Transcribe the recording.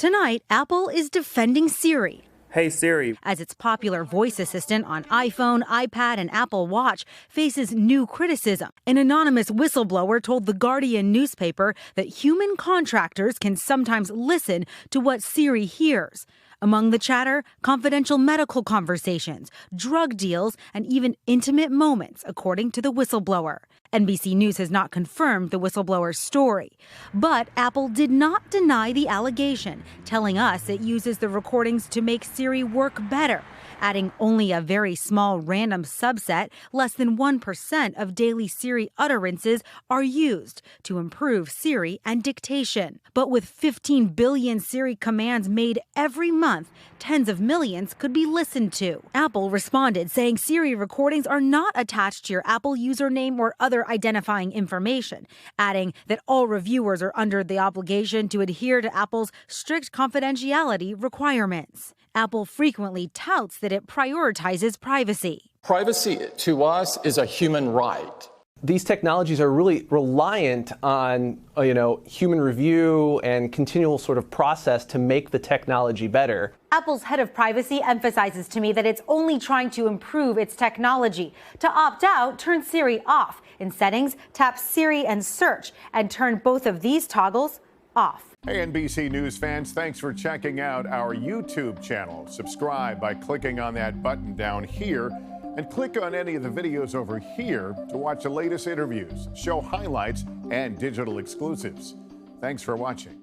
Tonight, Apple is defending Siri. Hey Siri. As its popular voice assistant on iPhone, iPad, and Apple Watch faces new criticism. An anonymous whistleblower told The Guardian newspaper that human contractors can sometimes listen to what Siri hears. Among the chatter, confidential medical conversations, drug deals, and even intimate moments, according to the whistleblower. NBC News has not confirmed the whistleblower's story. But Apple did not deny the allegation, telling us it uses the recordings to make Siri work better, adding only a very small random subset, less than 1% of daily Siri utterances are used to improve Siri and dictation. But with 15 billion Siri commands made every month, tens of millions could be listened to. Apple responded, saying Siri recordings are not attached to your Apple username or other identifying information, adding that all reviewers are under the obligation to adhere to Apple's strict confidentiality requirements. Apple frequently touts that it prioritizes privacy. Privacy to us is a human right. These technologies are really reliant on, human review and continual sort of process to make the technology better. Apple's head of privacy emphasizes to me that it's only trying to improve its technology. To opt out, turn Siri off. In settings, tap Siri and search, and turn both of these toggles off. Hey, NBC News fans, thanks for checking out our YouTube channel. Subscribe by clicking on that button down here and click on any of the videos over here to watch the latest interviews, show highlights, and digital exclusives. Thanks for watching.